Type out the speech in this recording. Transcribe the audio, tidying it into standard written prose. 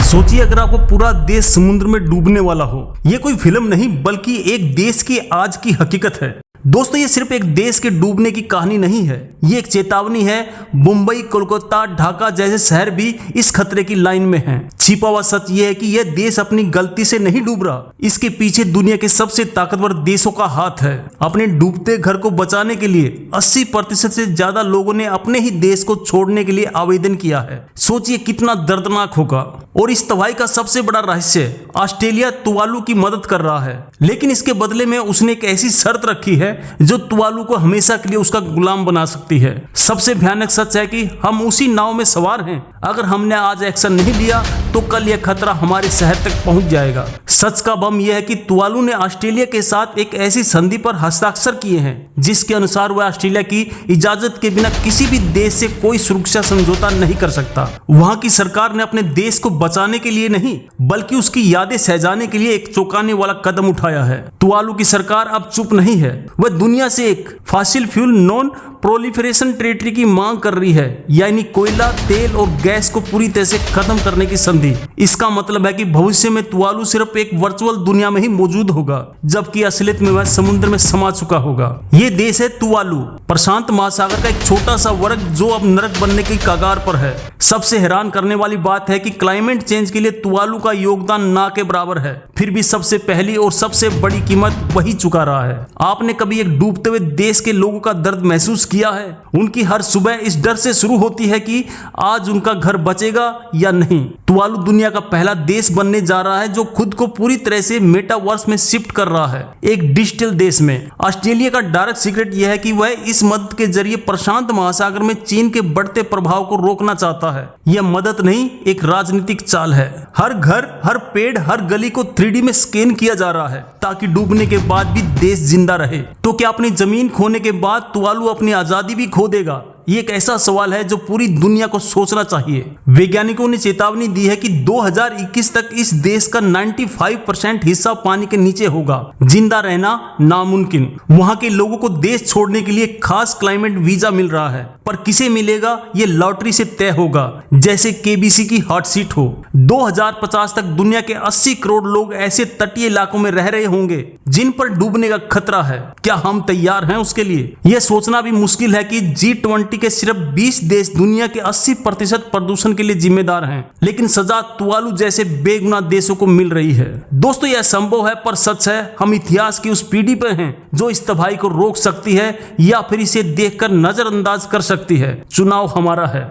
सोचिए अगर आपको पूरा देश समुद्र में डूबने वाला हो। ये कोई फिल्म नहीं बल्कि एक देश की आज की हकीकत है। दोस्तों, ये सिर्फ एक देश के डूबने की कहानी नहीं है, ये एक चेतावनी है। मुंबई, कोलकाता, ढाका जैसे शहर भी इस खतरे की लाइन में हैं। छिपा हुआ सच ये है कि यह देश अपनी गलती से नहीं डूब रहा, इसके पीछे दुनिया के सबसे ताकतवर देशों का हाथ है। अपने डूबते घर को बचाने के लिए 80% से ज्यादा लोगों ने अपने ही देश को छोड़ने के लिए आवेदन किया है। सोचिए कितना दर्दनाक होगा। और इस तबाही का सबसे बड़ा रहस्य, ऑस्ट्रेलिया तुवालू की मदद कर रहा है, लेकिन इसके बदले में उसने एक ऐसी शर्त रखी है जो तुवालू को हमेशा के लिए उसका गुलाम बना सकती है। सबसे भयानक सच है कि हम उसी नाव में सवार हैं। अगर हमने आज एक्शन नहीं लिया तो कल यह खतरा हमारे शहर तक पहुंच जाएगा। सच का बम यह है कि तुवालू ने ऑस्ट्रेलिया के साथ एक ऐसी संधि पर हस्ताक्षर किए हैं जिसके अनुसार वह ऑस्ट्रेलिया की इजाजत के बिना किसी भी देश से कोई सुरक्षा समझौता नहीं कर सकता। वहां की सरकार ने अपने देश को बचाने के लिए नहीं बल्कि उसकी यादें सजाने के लिए एक चौंकाने वाला कदम उठाया है। तुवालू की सरकार अब चुप नहीं है, वह दुनिया से एक fossil fuel non proliferation territory की मांग कर रही है, यानी कोयला, तेल और गैस को पूरी तरह से खत्म करने की संधि। इसका मतलब है कि भविष्य में तुवालू सिर्फ एक वर्चुअल दुनिया में ही मौजूद होगा, जबकि असलियत में वह समुद्र में समा चुका होगा। ये देश है तुवालू, प्रशांत महासागर का एक छोटा सा वर्ग जो अब नरक बनने की कगार पर है। सबसे हैरान करने वाली बात है कि क्लाइमेट चेंज के लिए तुवालू का योगदान ना के बराबर है, फिर भी सबसे पहली और सबसे बड़ी कीमत वही चुका रहा है। आपने कभी एक डूबते हुए देश के लोगों का दर्द महसूस किया है? उनकी हर सुबह इस डर से शुरू होती है कि आज उनका घर बचेगा या नहीं। तुवालू दुनिया का पहला देश बनने जा रहा है जो खुद को पूरी तरह से मेटावर्स में शिफ्ट कर रहा है, एक डिजिटल देश में। ऑस्ट्रेलिया का डायरेक्ट सीक्रेट यह है कि वह इस मदद के जरिए प्रशांत महासागर में चीन के बढ़ते प्रभाव को रोकना चाहता है। यह मदद नहीं, एक राजनीतिक चाल है। हर घर, हर पेड़, हर गली को 3D में स्कैन किया जा रहा है ताकि डूबने के बाद भी देश जिंदा रहे। तो क्या अपनी जमीन खोने के बाद तुवालू अपनी आजादी भी खो देगा? ये एक ऐसा सवाल है जो पूरी दुनिया को सोचना चाहिए। वैज्ञानिकों ने चेतावनी दी है कि 2021 तक इस देश का 95% हिस्सा पानी के नीचे होगा। जिंदा रहना नामुमकिन। वहां के लोगों को देश छोड़ने के लिए खास क्लाइमेट वीजा मिल रहा है, पर किसे मिलेगा ये लॉटरी से तय होगा, जैसे केबीसी की हॉट सीट हो। 2050 तक दुनिया के 80 करोड़ लोग ऐसे तटीय इलाकों में रह रहे होंगे जिन पर डूबने का खतरा है। क्या हम तैयार हैं उसके लिए? यह सोचना भी मुश्किल है कि G20 के सिर्फ 20 देश दुनिया के 80% प्रदूषण के लिए जिम्मेदार हैं, लेकिन सजा तुवालू जैसे बेगुनाह देशों को मिल रही है। दोस्तों, यह संभव है, पर सच है हम इतिहास की उस पीढ़ी पर हैं जो इस तबाही को रोक सकती है या फिर इसे देखकर नजरअंदाज कर सकती है। चुनाव हमारा है।